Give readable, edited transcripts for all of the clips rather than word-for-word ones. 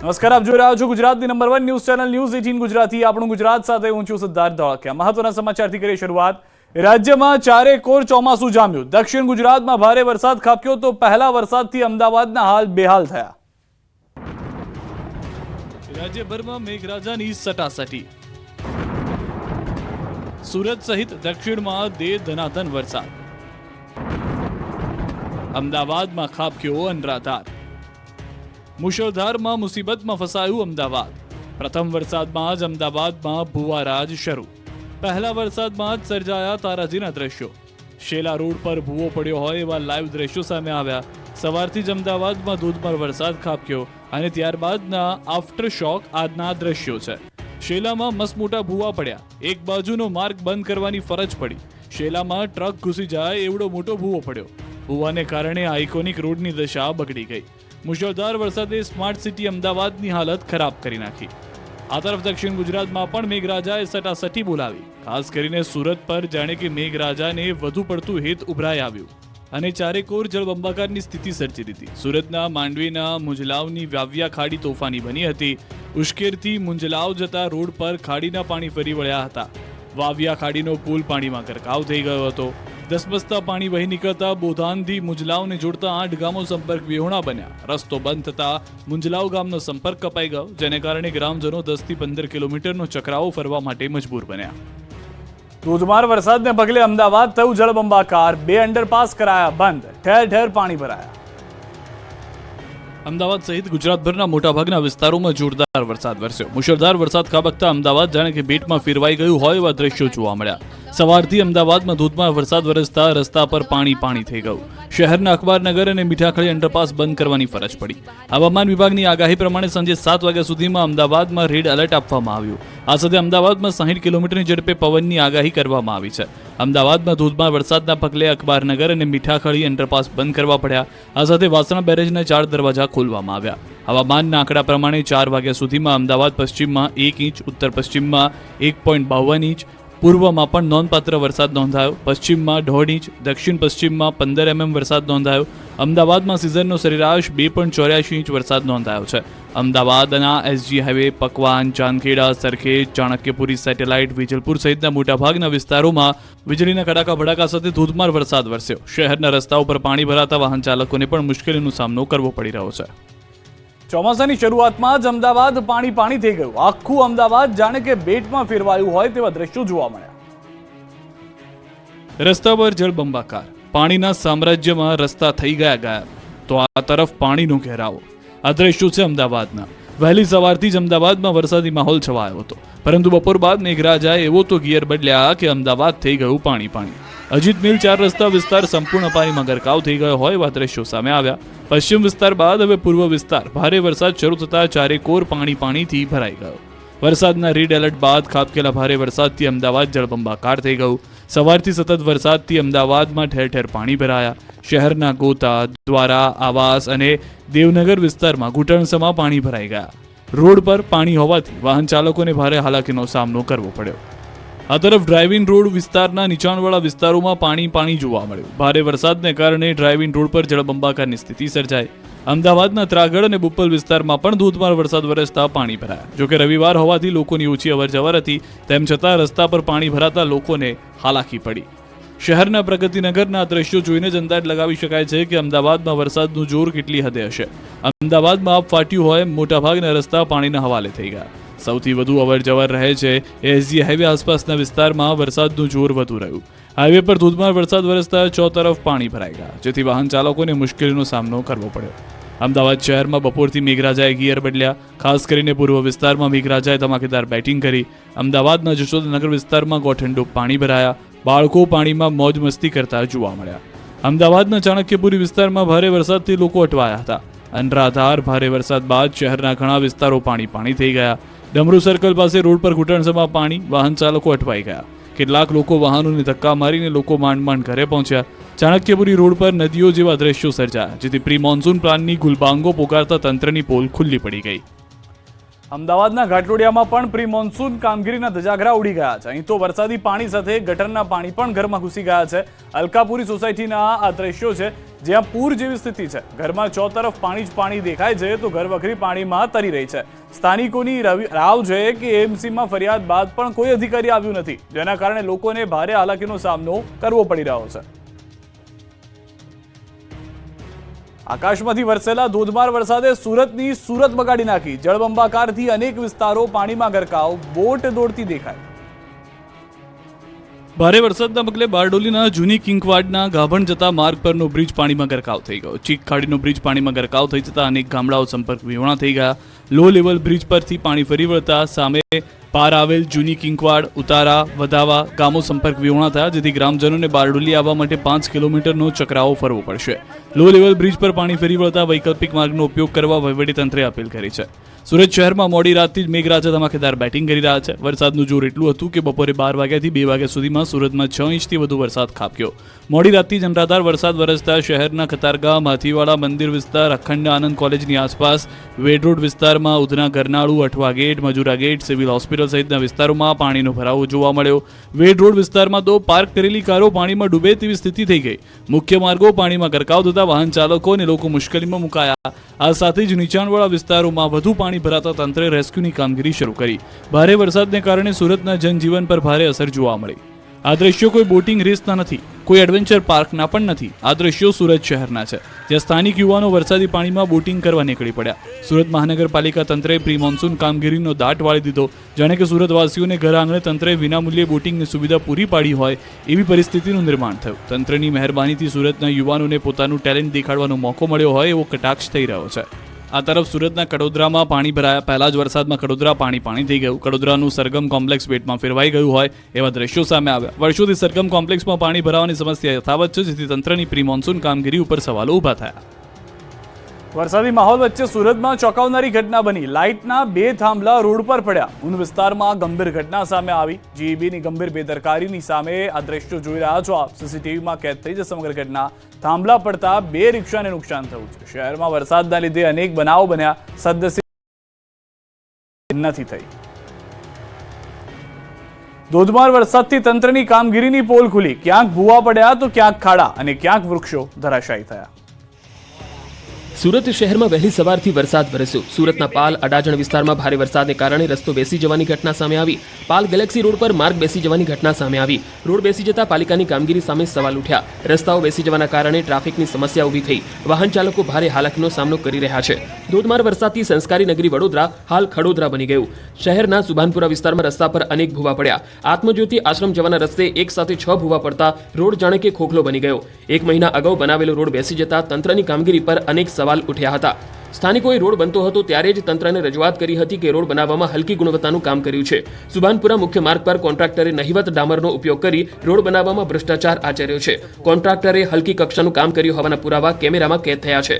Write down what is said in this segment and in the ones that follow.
નમસ્કાર, આપ જોઈ રહ્યા છો ગુજરાતની number 1 news channel news 18 Gujarati. આપણું ગુજરાત સાથે હું છું સિદ્ધાર્થ ધોળકિયા. મહત્વના સમાચારથી કરીએ શરૂઆત. રાજ્યમાં ચારેકોર ચોમાસું જામ્યું. દક્ષિણ ગુજરાતમાં ભારે વરસાદ ખાબક્યો તો પહેલા વરસાદથી અમદાવાદના હાલ બેહાલ થયા. રાજ્યભરમાં મેઘરાજાની સટાસટી. સુરત સહિત દક્ષિણમાં દે ધનાધન વરસાદ. અમદાવાદમાં ખાબક્યો અનરાધાર. મુશળધારમાં મુસીબતમાં ફસાયું અમદાવાદ. પ્રથમ વરસાદમાં જ અમદાવાદમાં ભૂવારાજ શરૂ. પહેલા વરસાદમાં જ સર્જાયા તારાજીના દ્રશ્યો. શેલા રોડ પર ભૂવો પડ્યો હોય એવા લાઈવ દ્રશ્યો સામે આવ્યા. સવારથી જ અમદાવાદમાં ધોધમાર વરસાદ ખાબક્યો અને ત્યારબાદના આફ્ટર શોક આજના દ્રશ્યો છે. શેલામાં મસમોટા ભૂવા પડ્યા. એક બાજુનો માર્ગ બંધ કરવાની ફરજ પડી. શેલામાં ટ્રક ઘૂસી જાય એવડો મોટો ભૂવો પડ્યો. ભૂવાને કારણે આઇકોનિક રોડની દશા બગડી ગઈ. મુશળધાર વરસાદે સ્માર્ટ સિટી અમદાવાદની હાલત ખરાબ કરી નાખી. આ તરફ દક્ષિણ ગુજરાતમાં પણ મેઘરાજાએ સટાસટી બોલાવી. ખાસ કરીને સુરત પર જાણે કે મેઘરાજાને વધુ પડતું હેત ઉભરાઈ આવ્યું અને ચારેકોર જળબંબાકારની સ્થિતિ સર્જી દીધી. સુરતના માંડવીના મુંજલાવની વાવ્યા ખાડી તોફાની બની હતી. ઉશ્કેરથી મુંજલાવ જતા રોડ પર ખાડીના પાણી ફરી વળ્યા હતા. વાવ્યા ખાડીનો પુલ પાણીમાં ગરકાવ થઈ ગયો હતો. ધસમસતા પાણી વહી નીકળતા બોધાનથી મુંજલાવને જોડતા 8 ગામો સંપર્ક વિહોણા બન્યા. રસ્તો બંધ થતા મુંજલાવ ગામનો સંપર્ક કપાઈ ગયો, જેને કારણે ગ્રામજનો 10 થી 15 કિલોમીટરનો ચક્રાવો ફરવા માટે મજબૂર બન્યા. ધોધમાર વરસાદને પગલે અમદાવાદ થયું જળબંબાકાર. 2 અંડરપાસ કરાયા બંધ. ઠેર ઠેર પાણી ભરાયા. અમદાવાદ સહિત ગુજરાતભરના મોટાભાગના વિસ્તારોમાં જોરદાર વરસાદ વરસ્યો. મુશળધાર વરસાદ ખાબકતા અમદાવાદ જાણે કે બેટમાં ફેરવાઈ ગયું હોય એવા દ્રશ્યો જોવા મળ્યા. સવારથી અમદાવાદમાં ધોધમાર વરસાદ વરસતા રસ્તા પર પાણી થઈ ગયું. શહેરના અખબારનગર અને મીઠાખળી અંડરપાસ બંધ કરવાની ફરજ પડી. હવામાન વિભાગની આગાહી પ્રમાણે સાંજે 7 વાગ્યા સુધીમાં અમદાવાદમાં રેડ એલર્ટ આપવામાં આવ્યું. આ સાથે અમદાવાદમાં 60 કિલોમીટરની ઝડપે પવનની આગાહી કરવામાં આવી છે. અમદાવાદમાં ધોધમાર વરસાદના પગલે અખબારનગર અને મીઠાખળી અંડરપાસ બંધ કરવા પડ્યા. આ સાથે વાસણા બેરેજના 4 દરવાજા ખોલવામાં આવ્યા. હવામાનના આંકડા પ્રમાણે 4 વાગ્યા સુધીમાં અમદાવાદ પશ્ચિમમાં 1 ઇંચ, ઉત્તર પશ્ચિમમાં 1.52 ઇંચ, પૂર્વમાં પણ નોંધપાત્ર વરસાદ નોંધાયો. પશ્ચિમમાં 1.5 ઇંચ, દક્ષિણ પશ્ચિમમાં 15 mm વરસાદ નોંધાયો. અમદાવાદમાં સિઝનનો સરેરાશ 2.84 ઇંચ વરસાદ નોંધાયો છે. અમદાવાદના એસજી હાઈવે, પકવાન, ચાંદખેડા, સરખેજ, ચાણક્યપુરી, સેટેલાઇટ, વિજલપુર સહિતના મોટાભાગના વિસ્તારોમાં વીજળીના કડાકા ભડાકા સાથે ધોધમાર વરસાદ વરસ્યો. શહેરના રસ્તાઓ પર પાણી ભરાતા વાહન ચાલકોને પણ મુશ્કેલીનો સામનો કરવો પડી રહ્યો છે. ચોમાસાની શરૂઆતમાં જ અમદાવાદ પાણી થઈ ગયું. આખું અમદાવાદ જાણે કે બેટમાં ફેરવાયું હોય તેવા દ્રશ્યો જોવા મળ્યા. રસ્તા પર જળબંબાકાર. પાણીના સામ્રાજ્યમાં રસ્તા થઈ ગયા તો આ તરફ પાણીનો ઘેરાવો. આ દ્રશ્યો છે અમદાવાદના. વહેલી સવારથી જ અમદાવાદમાં વરસાદી માહોલ છવાયો હતો, પરંતુ બપોર બાદ મેઘરાજાએ એવો તો ગિયર બદલ્યા કે અમદાવાદ થઈ ગયું પાણી. અજીત મિલ 4 રસ્તા વિસ્તાર સંપૂર્ણ પાણીમાં ગરકાવ થઈ ગયો હોય એવા દ્રશ્યો સામે આવ્યા. પશ્ચિમ વિસ્તાર બાદ હવે પૂર્વ વિસ્તાર ભારે વરસાદ શરૂ થતા ચારેકોર પાણીથી ભરાઈ ગયો. વરસાદના રેડ એલર્ટ બાદ ખાબકેલા ભારે વરસાદથી અમદાવાદ જળબંબાકાર થઈ ગયું. સવારથી સતત વરસાદથી અમદાવાદમાં ઠેર ઠેર પાણી ભરાયા. શહેરના ગોતા, દ્વારા, આવાસ અને દેવનગર વિસ્તારમાં ઘૂંટણસમાં પાણી ભરાઈ ગયા. રોડ પર પાણી હોવાથી વાહન ચાલકોને ભારે હાલાકીનો સામનો કરવો પડ્યો. આ તરફ ડ્રાઇવિંગ રોડ વિસ્તારના નીચાણવાળા વિસ્તારોમાં પાણી જોવા મળ્યું. ભારે વરસાદને કારણે ડ્રાઇવિંગ રોડ પર જળબંબાકારની સ્થિતિ સર્જાઈ. અમદાવાદના ત્રાગડ અને બોપલ વિસ્તારમાં પણ ધોધમાર વરસાદ વરસતા પાણી ભરાયા. જોકે રવિવાર હોવાથી લોકોની ઓછી અવરજવર હતી, તેમ છતાં રસ્તા પર પાણી ભરાતા લોકોને હાલાકી પડી. શહેરના પ્રગતિનગરના દ્રશ્યો જોઈને જ અંદાજ લગાવી શકાય છે કે અમદાવાદમાં વરસાદનું જોર કેટલી હદે હશે. અમદાવાદમાં આબ ફાટ્યું હોય મોટાભાગના રસ્તા પાણીના હવાલે થઈ ગયા. સૌથી વધુ અવરજવર રહે છે એસજી હાઈવે આસપાસના વિસ્તારમાં વરસાદનું જોર વધુ રહ્યું. હાઈવે પર ધોધમાર વરસાદ વરસતા 4 તરફ પાણી ભરાઈ ગયા, જેથી વાહન ચાલકોને મુશ્કેલીનો સામનો કરવો પડ્યો. અમદાવાદ શહેરમાં બપોરથી મેઘરાજાએ ગિયર બદલ્યા. ખાસ કરીને પૂર્વ વિસ્તારમાં મેઘરાજાએ ધમાકેદાર બેટિંગ કરી. અમદાવાદના જશોદનગર વિસ્તારમાં ગોઠણડૂબ પાણી ભરાયા. બાળકો પાણીમાં મોજ મસ્તી કરતા જોવા મળ્યા. અમદાવાદના ચાણક્યપુરી વિસ્તારમાં ભારે વરસાદથી લોકો અટવાયા હતા. અનરાધાર ભારે વરસાદ બાદ શહેરના ઘણા વિસ્તારો પાણી થઈ ગયા. ડમરૂ સર્કલ પાસે રોડ પર ઘૂંટણસમાં પાણી, વાહન ચાલકો અટવાઈ ગયા. કેટલાક લોકો વાહનોને ધક્કા મારીને લોકો માંડ ઘરે પહોંચ્યા. ચાણક્યપુરી રોડ પર નદીઓ જેવા દ્રશ્યો સર્જાયા, જેથી પ્રી મોન્સૂન પ્લાનની ગુલબાંગો પોકારતા તંત્રની પોલ ખુલ્લી પડી ગઈ. અમદાવાદના ઘાટલોડિયામાં પણ પ્રી મોન્સૂન કામગીરીના ધજાગરા ઉડી ગયા છે. અહીં તો વરસાદી પાણી સાથે ગટરના પાણી પણ ઘરમાં ઘૂસી ગયા છે. અલકાપુરી સોસાયટીના આ દ્રશ્યો છે જ્યાં પૂર જેવી સ્થિતિ છે. ઘરમાં ચોતરફ પાણી જ પાણી દેખાય છે તો ઘરવખરી પાણીમાં તરી રહી છે. સ્થાનિકોની રાવ છે કે એએમસીમાં ફરિયાદ બાદ પણ કોઈ અધિકારી આવ્યું નથી, જેના કારણે લોકોને ભારે હાલાકીનો સામનો કરવો પડી રહ્યો છે. આકાશમાંથી વરસેલા ધોધમાર વરસાદે સુરતની સુરત બગાડી નાખી. જળબંબાકારથી અનેક વિસ્તારો પાણીમાં ગરકાવ, બોટ દોડતી દેખાય. ભારે વરસાદના પગલે બારડોલીના જૂની કિંકવાડના ગાભણ જતા માર્ગ પરનો બ્રિજ પાણીમાં ગરકાવ થઈ ગયો. ચીક ખાડીનો બ્રિજ પાણીમાં ગરકાવ થઈ જતા અનેક ગામડાઓ સંપર્ક વિહોણા થઈ ગયા. લો લેવલ બ્રિજ પરથી પાણી ફરી વળતા સામે પાર આવેલ જૂની કિંકવાડ, ઉતારા, વધાવા ગામો સંપર્ક વિહોણા થયા, જેથી ગ્રામજનોને બારડોલી આવવા માટે 5 કિલોમીટરનો ચક્રાવો ફરવો પડશે. લો લેવલ બ્રિજ પર પાણી ફરી વળતા વૈકલ્પિક માર્ગનો ઉપયોગ કરવા વહીવટીતંત્રે અપીલ કરી છે. સુરત શહેરમાં મોડી રાતથી જ મેઘરાજા ધમાકેદાર બેટિંગ કરી રહ્યા છે. વરસાદનું જોર એટલું હતું કે બપોરે 12 વાગ્યાથી 2 વાગ્યા સુધીમાં સુરતમાં 6 ઇંચથી વધુ વરસાદ ખાબક્યો. મોડી રાતથી જ અનરાધાર વરસાદ વરસતા શહેરના કતારગામ, હાથીવાડા, મંદિર વિસ્તાર, અખંડ આનંદ કોલેજની આસપાસ, વેડ રોડ વિસ્તારમાં, ઉધના, ગરનાળુ, Athwa gate, Majura gate, civil hospital સહિતના વિસ્તારોમાં પાણીનો ભરાવો જોવા મળ્યો. વેડ રોડ વિસ્તારમાં તો પાર્ક કરેલી કારો પાણીમાં ડૂબે તેવી સ્થિતિ થઈ ગઈ. મુખ્ય માર્ગો પાણીમાં ગરકાવ થતા વાહન ચાલકો અને લોકો મુશ્કેલીમાં મુકાયા. આ સાથે જ નીચાણવાળા વિસ્તારોમાં વધુ પાણી ભરાતા તંત્રે રેસ્ક્યુની કામગીરી શરૂ કરી. ભારે વરસાદને કારણે સુરતના જનજીવન પર ભારે અસર જોવા મળી. આ દ્રશ્યો કોઈ બોટિંગ રેસના નથી, કોઈ એડવેન્ચર પાર્કના પણ નથી. આ દ્રશ્યો સુરત શહેરના છે, જ્યાં સ્થાનિક યુવાનો વરસાદી પાણીમાં બોટિંગ કરવા નીકળી પડ્યા. સુરત મહાનગરપાલિકા તંત્રે પ્રી મોન્સૂન કામગીરીનો દાટ વાળી દીધો, જાણે કે સુરતવાસીઓને ઘર આંગણે તંત્રે વિનામૂલ્યે બોટિંગની સુવિધા પૂરી પાડી હોય એવી પરિસ્થિતિનું નિર્માણ થયું. તંત્રની મહેરબાનીથી સુરતના યુવાનોને પોતાનું ટેલેન્ટ દેખાડવાનો મોકો મળ્યો હોય એવો કટાક્ષ થઈ રહ્યો છે. આ તરફ સુરતના કડોદરામાં પાણી ભરાયા પહેલા જ વરસાદમાં કડોદરા પાણી થઈ ગયું. કડોદરાનું સરગમ કોમ્પ્લેક્સ બેટમાં ફેરવાઈ ગયું હોય એવા દ્રશ્યો સામે આવ્યા. વર્ષોથી સરગમ કોમ્પ્લેક્સમાં પાણી ભરાવાની સમસ્યા યથાવત છે, જેથી તંત્રની પ્રી મોન્સૂન કામગીરી ઉપર સવાલો ઊભા થયા. વરસાદી માહોલ વચ્ચે સુરતમાં ચોંકાવનારી ઘટના બની. લાઇટના 2 થાંભલા રોડ પર પડ્યા. ઊન વિસ્તારમાં ગંભીર ઘટના સામે આવી. જીઈબીની ગંભીર બેદરકારીની સામે આ દ્રશ્યો જોઈ રહ્યા છો આપ. સીસીટીવીમાં કેદ થઈ છે સમગ્ર ઘટના. થાંભલા પડતા 2 રિક્ષાને નુકસાન થયું છે. શહેરમાં વરસાદના લીધે અનેક બનાવો બન્યા. સદનસીબ નથી થઈ. ધોધમાર વરસાદથી તંત્રની કામગીરીની પોલ ખુલી. ક્યાંક ભૂવા પડ્યા તો ક્યાંક ખાડા અને ક્યાંક વૃક્ષો ધરાશાયી થયા. સુરત શહેરમાં વહેલી સવારથી વરસાદ વરસ્યો. સુરતના પાલ અડાજણ વિસ્તારમાં ભારે વરસાદને કારણે રસ્તો બેસી જવાની ઘટના સામે આવી. પાલ ગેલેક્સી રોડ પર માર્ગ બેસી જવાની ઘટના સામે આવી. રોડ બેસી જતા પાલિકાની કામગીરી સામે સવાલ ઉઠ્યા. રસ્તાઓ બેસી જવાના કારણે ટ્રાફિકની સમસ્યા ઊભી થઈ. વાહન ચાલકો ભારે હાલાકીનો સામનો કરી રહ્યા છે. ધોધમાર વરસાદથી સંસ્કારી નગરી વડોદરા હાલ ખડોદરા બની ગયું. શહેરના સુભાનપુરા વિસ્તારમાં રસ્તા પર અનેક ભૂવા પડ્યા. આત્મજ્યોતિ આશ્રમ જવાના રસ્તે એક સાથે 6 ભૂવા પડતા રોડ જાણે કે ખોખલો બની ગયો. 1 મહિના અગાઉ બનાવેલો રોડ બેસી જતા તંત્રની કામગીરી પર અનેક સવાલ ઉઠ્યા હતા. સ્થાનિકોએ રોડ બનતો હતો ત્યારે જ તંત્રને રજૂઆત કરી હતી કે રોડ બનાવવામાં હલકી ગુણવત્તાનું કામ કર્યું છે. સુભાનપુરા મુખ્ય માર્ગ પર કોન્ટ્રાક્ટરે નહિવત ડામરનો ઉપયોગ કરી રોડ બનાવવામાં ભ્રષ્ટાચાર આચર્યો છે. કોન્ટ્રાક્ટરે હલકી કક્ષાનું કામ કર્યું હોવાના પુરાવા કેમેરામાં કેદ થયા છે.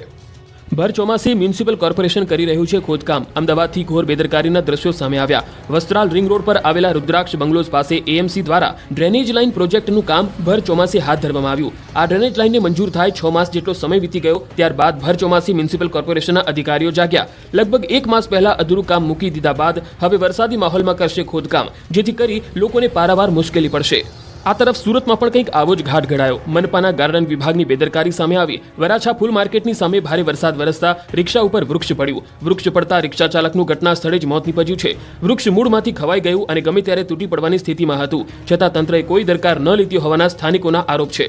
ભર ચોમાસે મ્યુનિસિપલ કોર્પોરેશન કરી રહ્યું છે ખોદકામ. અમદાવાદથી ઘોર બેદરકારીના દ્રશ્યો સામે આવ્યા. વસ્ત્રાલ રિંગ રોડ પર આવેલા રુદ્રાક્ષ બંગલોઝ પાસે એએમસી દ્વારા ડ્રેનેજ લાઇન પ્રોજેક્ટનું કામ ભર ચોમાસે હાથ ધરવામાં આવ્યું. આ ડ્રેનેજ લાઇનને મંજૂર થાય 6 માસ જેટલો સમય વીતી ગયો. ત્યારબાદ ભર ચોમાસી મ્યુનિસિપલ કોર્પોરેશનના અધિકારીઓ જાગ્યા. લગભગ 1 માસ પહેલા અધૂરું કામ મૂકી દીધા બાદ હવે વરસાદી માહોલમાં કરશે ખોદકામ, જેથી કરી લોકોને પારાવાર મુશ્કેલી પડશે. આ તરફ સુરતમાં પણ કંઈક આવો જ ઘાટ ઘડાયો. મનપાના ગાર્ડન વિભાગની બેદરકારી સામે આવી. વરાછા ફૂલ માર્કેટની સામે ભારે વરસાદ વરસતા રિક્ષા ઉપર વૃક્ષ પડ્યું. વૃક્ષ પડતા રિક્ષા ચાલકનું ઘટના સ્થળે જ મોત નીપજ્યું છે. વૃક્ષ મૂળમાંથી ખવાઈ ગયું અને ગમે ત્યારે તૂટી પડવાની સ્થિતિમાં હતું, છતાં તંત્રએ કોઈ દરકાર ન લીધી હોવાના સ્થાનિકોના આરોપ છે.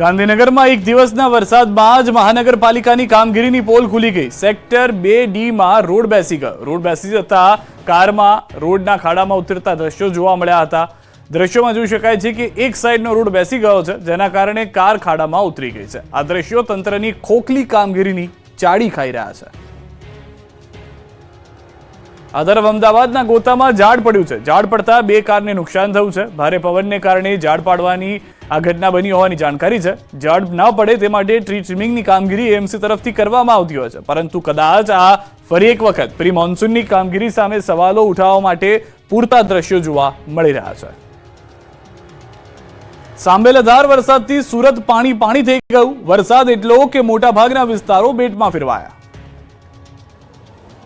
ગાંધીનગરમાં 1 દિવસના વરસાદમાં જ મહાનગરપાલિકાની કામગીરીની પોલ ખુલી ગઈ. સેક્ટર 2D માં રોડ બેસી ગયો. રોડ બેસી જતા કારમાં રોડના ખાડામાં ઉતરતા દ્રશ્યો જોવા મળ્યા હતા. દ્રશ્યોમાં જોઈ શકાય છે કે એક સાઈડનો રોડ બેસી ગયો છે, જેના કારણે કાર ખાડામાં ઉતરી ગઈ છે. આ દ્રશ્યો તંત્રની ખોખલી કામગીરીની ચાડી ખાઈ રહ્યા છે. આ તરફ અમદાવાદના ગોતામાં ઝાડ પડ્યું છે. ઝાડ પડતા 2 કારને નુકસાન થયું છે. ભારે પવનને કારણે ઝાડ પાડવાની આ ઘટના બની હોવાની જાણકારી છે. ઝાડ ન પડે તે માટે ટ્રી ટ્રીમિંગની કામગીરી એએમસી તરફથી કરવામાં આવતી હોય છે, પરંતુ કદાચ આ ફરી એક વખત પ્રી મોન્સૂનની કામગીરી સામે સવાલો ઉઠાવવા માટે પૂરતા દ્રશ્યો જોવા મળી રહ્યા છે. સાંબેલાધાર વરસાદથી સુરત પાણી થઈ ગયું. વરસાદ એટલો કે મોટા ભાગના વિસ્તારો બેટમાં ફેરવાયા.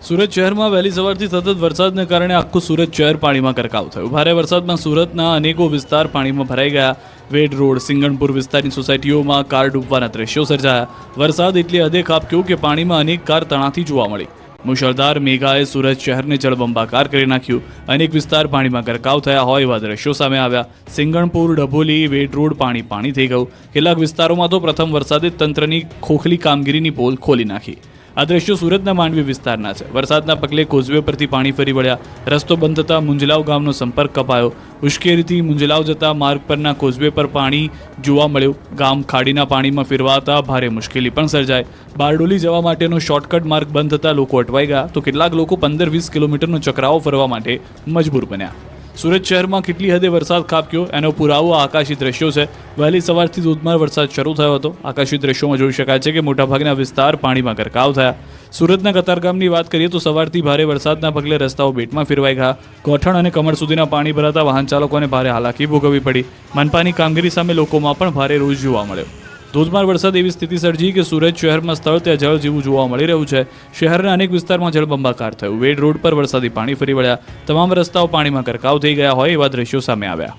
સુરત શહેરમાં વહેલી સવારથી સતત વરસાદને કારણે આખું સુરત શહેર પાણીમાં ગરકાવ થયું. ભારે વરસાદમાં સુરતના અનેકો વિસ્તાર પાણીમાં ભરાઈ ગયા. વેડ રોડ, સિંગણપુર વિસ્તારની સોસાયટીઓમાં કાર ડૂબવાના દ્રશ્યો સર્જાયા. વરસાદ એટલી હદે ખાબક્યો કે પાણીમાં અનેક કાર તણાતી જોવા મળી. મુશળધાર મેઘાએ સુરત શહેરને જળબંબાકાર કરી નાખ્યું. અનેક વિસ્તાર પાણીમાં ગરકાવ થયા હોય એવા દ્રશ્યો સામે આવ્યા. સિંગણપુર, ડભોલી, વેડ રોડ પાણી થઈ ગયું. કેટલાક વિસ્તારોમાં તો પ્રથમ વરસાદે તંત્રની ખોખલી કામગીરીની પોલ ખોલી નાખી. આ દ્રશ્યો સુરતના માંડવી વિસ્તારના છે. વરસાદના પગલે કોઝવે પરથી પાણી ફરી વળ્યા. રસ્તો બંધ થતાં મુંજલાવ ગામનો સંપર્ક કપાયો. ઉશ્કેરીથી મુંજલાવ જતા માર્ગ પરના કોઝવે પર પાણી જોવા મળ્યું. ગામ ખાડીના પાણીમાં ફેરવાતા ભારે મુશ્કેલી પણ સર્જાઈ. બારડોલી જવા માટેનો શોર્ટકટ માર્ગ બંધ થતાં લોકો અટવાઈ ગયા, તો કેટલાક લોકો 15-20 કિલોમીટરનો ચક્રાવો ફરવા માટે મજબૂર બન્યા. સુરત શહેરમાં કેટલી હદે વરસાદ ખાબક્યો એનો પુરાવો આ આકાશી દ્રશ્યો છે. વહેલી સવારથી ધોધમાર વરસાદ શરૂ થયો હતો. આકાશી દ્રશ્યોમાં જોઈ શકાય છે કે મોટાભાગના વિસ્તાર પાણીમાં ગરકાવ થયા. સુરતના કતારગામની વાત કરીએ તો સવારથી ભારે વરસાદના પગલે રસ્તાઓ બેટમાં ફેરવાઈ ગયા. ગોઠણ અને કમર સુધીના પાણી ભરાતા વાહન ચાલકોને ભારે હાલાકી ભોગવવી પડી. મનપાની કામગીરી સામે લોકોમાં પણ ભારે રોષ જોવા મળ્યો. ધોધમાર વરસાદ એવી સ્થિતિ સર્જી કે સુરત શહેરમાં સ્થળ ત્યાં જળ જેવું જોવા મળી રહ્યું છે. શહેરના અનેક વિસ્તારમાં જળબંબાકાર થયું. વેડ રોડ પર વરસાદી પાણી ફરી વળ્યા. તમામ રસ્તાઓ પાણીમાં ગરકાવ થઈ ગયા હોય એવા દ્રશ્યો સામે આવ્યા.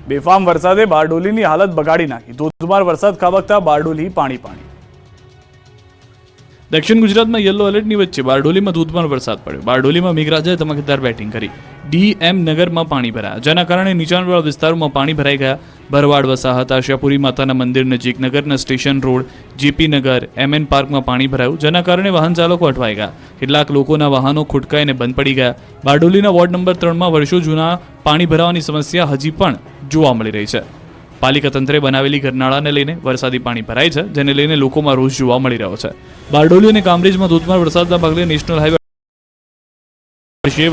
બેફામ વરસાદે બારડોલીની હાલત બગાડી નાખી. ધોધમાર વરસાદ ખાબકતા બારડોલી પાણી. દક્ષિણ ગુજરાતમાં યલો એલર્ટની વચ્ચે બારડોલીમાં ધોધમાર વરસાદ પડ્યો. બારડોલીમાં મેઘરાજાએ ધમાકેદાર બેટિંગ કરી. ડીએમ નગરમાં પાણી ભરાયા, જેના કારણે નીચાણવાળા વિસ્તારોમાં પાણી ભરાઈ ગયા. ભરવાડ વસાહત, આશાપુરી માતાના મંદિર નજીક, નગરના સ્ટેશન રોડ, જેપી નગર, એમએન પાર્કમાં પાણી ભરાયું, જેના કારણે વાહન ચાલકો અટવાઈ ગયા. કેટલાક લોકોના વાહનો ખૂટકાઈને બંધ પડી ગયા. બારડોલીના વોર્ડ નંબર 3માં વર્ષો જૂના પાણી ભરાવાની સમસ્યા હજી પણ જોવા મળી રહી છે. પાલિકા તંત્રે બનાવેલી ગરનાળાને લઈને વરસાદી પાણી ભરાય છે, જેને લઈને લોકોમાં રોષ જોવા મળી રહ્યો છે. બારડોલી અને કામરેજમાં ધોધમાર વરસાદના પગલે નેશનલ હાઈવે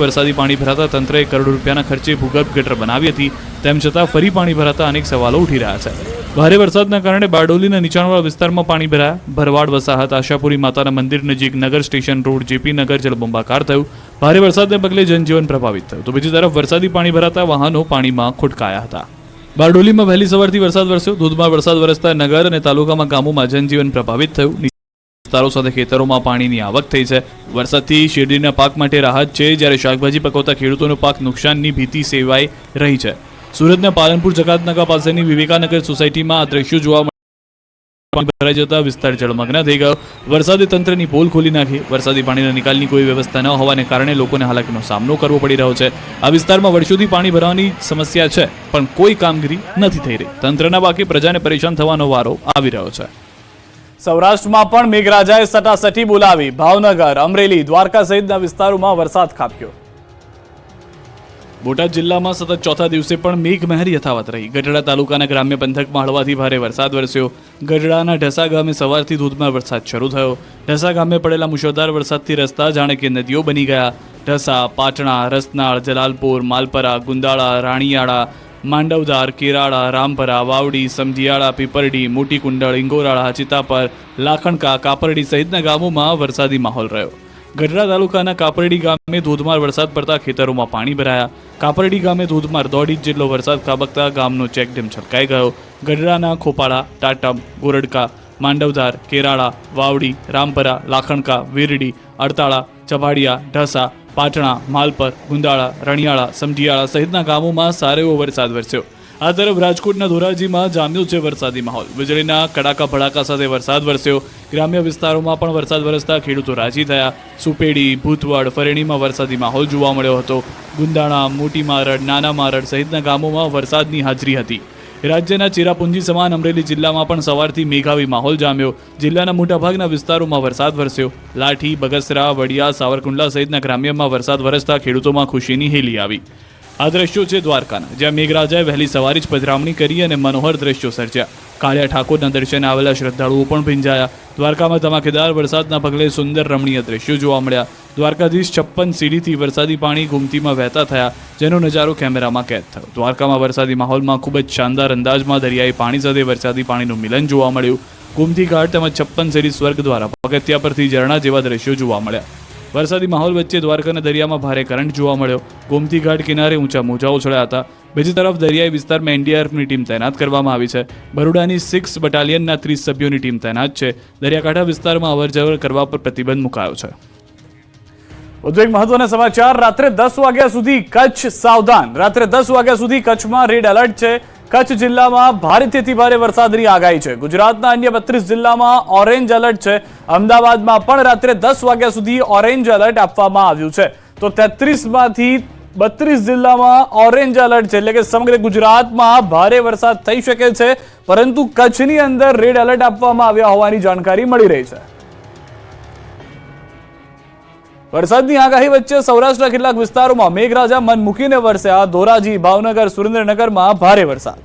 વરસાદી પાણી ભરાતા તંત્રએ કરોડો રૂપિયાના ખર્ચે ભૂગર્ભ ગટર બનાવી હતી. તેમ છતાં ફરી પાણી ભરાતા અનેક સવાલો ઉઠી રહ્યા છે. ભારે વરસાદના કારણે બારડોલીના નીચાણવાળા વિસ્તારમાં પાણી ભરાયા. ભરવાડ વસાહત, આશાપુરી માતાના મંદિર નજીક, નગર સ્ટેશન રોડ, જેપી નગર જળબંબાકાર થયું. ભારે વરસાદને પગલે જનજીવન પ્રભાવિત થયું. તો બીજી તરફ વરસાદી પાણી ભરાતા વાહનો પાણીમાં ખોટકાયા હતા. બારડોલીમાં વહેલી સવારથી વરસાદ વરસ્યો. ધોધમાર વરસાદ વરસતા નગર અને તાલુકામાં ગામોમાં જનજીવન પ્રભાવિત થયું. વિસ્તારો સાથે ખેતરોમાં પાણીની આવક થઈ છે. વરસાદથી શેરડીના પાક માટે રાહત છે, જ્યારે શાકભાજી પકવતા ખેડૂતોનો પાક નુકસાનની ભીતિ સેવાઈ રહી છે. સુરતના પાલનપુર જકાતનાકા પાસેની વિવેકાનગર સોસાયટીમાં આ દ્રશ્યો જોવા મળ્યા. ભરાઈ જતા વિસ્તાર જળમગ્ન થઈ ગયો. વરસાદે તંત્રની પોલ ખોલી નાખી. વરસાદી પાણીના નિકાલની કોઈ વ્યવસ્થા ન હોવાને કારણે લોકોને હાલાકીનો સામનો કરવો પડી રહ્યો છે. આ વિસ્તારમાં વર્ષોથી પાણી ભરાવાની સમસ્યા છે, પણ કોઈ કામગીરી નથી થઈ રહી. તંત્રના બાકી પ્રજાને પરેશાન થવાનો વારો આવી રહ્યો છે. સૌરાષ્ટ્રમાં પણ મેઘરાજાએ સટાસટી બોલાવી. ભાવનગર, અમરેલી, દ્વારકા સહિતના વિસ્તારોમાં વરસાદ ખાબક્યો. બોટાદ જિલ્લામાં સતત ચોથા દિવસે પણ મેઘમહેર યથાવત રહી. ગઢડા તાલુકાના ગ્રામ્ય પંથકમાં હળવાથી ભારે વરસાદ વરસ્યો. ગઢડાના ઢસા ગામે સવારથી ધોધમાર વરસાદ શરૂ થયો. ઢસા ગામે પડેલા મુશળધાર વરસાદથી રસ્તા જાણે કે નદીઓ બની ગયા. ઢસા, પાટણા, રસનાળ, જલાલપુર, માલપરા, ગુંદાળા, રાણીયાળા, માંડવદાર, કેરાળા, રામપરા, વાવડી, સમઢિયાળા, પીપરડી, મોટી કુંડળ, ઇંગોરાળા, ચિતાપર, લાખણકા, કાપરડી સહિતના ગામોમાં વરસાદી માહોલ રહ્યો. ગઢડા તાલુકાના કાપરડી ગામે ધોધમાર વરસાદ પડતા ખેતરોમાં પાણી ભરાયા. કાપરડી ગામે ધોધમાર 1.5 ઇંચ જેટલો વરસાદ ખાબકતા ગામનો ચેકડેમ છલકાઈ ગયો. ગઢડાના ખોપાળા, ટાટમ, ગોરડકા, માંડવદાર, કેરાળા, વાવડી, રામપરા, લાખણકા, વીરડી, અડતાળા, ચભાડિયા, ઢસા, પાટણા, માલપર, ગુંદાળા, રણિયાળા, સમઢિયાળા સહિતના ગામોમાં સારો એવો વરસાદ વરસ્યો. આ તરફ રાજકોટના ધોરાજીમાં જામ્યો છે વરસાદી માહોલ. વીજળીના કડાકા ભડાકા સાથે વરસાદ વરસ્યો. ગ્રામ્ય વિસ્તારોમાં પણ વરસાદ વરસતા ખેડૂતો રાજી થયા. સુપેડી, ભૂતવડ, ફરેણીમાં વરસાદી માહોલ જોવા મળ્યો હતો. ગુંદાળા, મોટી મારડ, નાના મારડ સહિતના ગામોમાં વરસાદની હાજરી હતી. રાજ્યના ચેરાપુંજી સમાન અમરેલી જિલ્લામાં પણ સવારથી મેઘાવી માહોલ જામ્યો. જિલ્લાના મોટાભાગના વિસ્તારોમાં વરસાદ વરસ્યો. લાઠી, બગસરા, વડિયા, સાવરકુંડલા સહિતના ગ્રામ્યમાં વરસાદ વરસતા ખેડૂતોમાં ખુશીની હેલી આવી. આ દ્રશ્યો છે દ્વારકાના, જ્યાં મેઘરાજાએ વહેલી સવારે જ પધરામણી કરી અને મનોહર દ્રશ્યો સર્જ્યા. કાળિયા ઠાકોરના દર્શને આવેલા શ્રદ્ધાળુઓ પણ ભીંજાયા. દ્વારકામાં ધમાકેદાર વરસાદના પગલે સુંદર રમણીય દ્રશ્યો જોવા મળ્યા. દ્વારકાધીશ 56 સીડીથી વરસાદી પાણી ગુમતીમાં વહેતા થયા, જેનો નજારો કેમેરામાં કેદ થયો. દ્વારકામાં વરસાદી માહોલમાં ખૂબ જ શાનદાર અંદાજમાં દરિયાઈ પાણી સાથે વરસાદી પાણીનું મિલન જોવા મળ્યું. ગુમતી ઘાટ તેમજ 56 સીડી સ્વર્ગ દ્વારા પગથિયા પરથી ઝરણા જેવા દ્રશ્યો જોવા મળ્યા. વરસાદી માહોલ વચ્ચે દ્વારકાના દરિયામાં ભારે કરંટ જોવા મળ્યો. ગોમતી ઘાટ કિનારે ઊંચા મોજાઓ ઉછળ્યા હતા. બીજી તરફ દરિયાઈ વિસ્તારમાં એનડીઆરએફની ટીમ તૈનાત કરવામાં આવી છે. બરોડાની 6 બટાલિયનના 30 સભ્યોની ટીમ તૈનાત છે. દરિયાકાંઠા વિસ્તારમાં અવરજવર કરવા પર પ્રતિબંધ મુકાયો છે. વધુ એક મહત્વના સમાચાર, રાત્રે 10 વાગ્યા સુધી કચ્છ સાવધાન. રાત્રે 10 વાગ્યા સુધી કચ્છમાં રેડ એલર્ટ છે. કચ્છ જિલ્લામાં ભારેથી અતિ ભારે વરસાદની આગાહી છે. ગુજરાતના અન્ય 32 જિલ્લામાં ઓરેન્જ એલર્ટ છે. અમદાવાદમાં પણ રાત્રે 10 વાગ્યા સુધી ઓરેન્જ એલર્ટ આપવામાં આવ્યું છે. તો 33માંથી 32 જિલ્લામાં ઓરેન્જ એલર્ટ છે, એટલે કે સમગ્ર ગુજરાતમાં ભારે વરસાદ થઈ શકે છે. પરંતુ કચ્છની અંદર રેડ એલર્ટ આપવામાં આવ્યા હોવાની જાણકારી મળી રહી છે. વરસાદની આગાહી વચ્ચે સૌરાષ્ટ્રના કેટલાક વિસ્તારોમાં મેઘરાજા મન મૂકીને વરસ્યા. ધોરાજી, ભાવનગર, સુરેન્દ્રનગરમાં ભારે વરસાદ.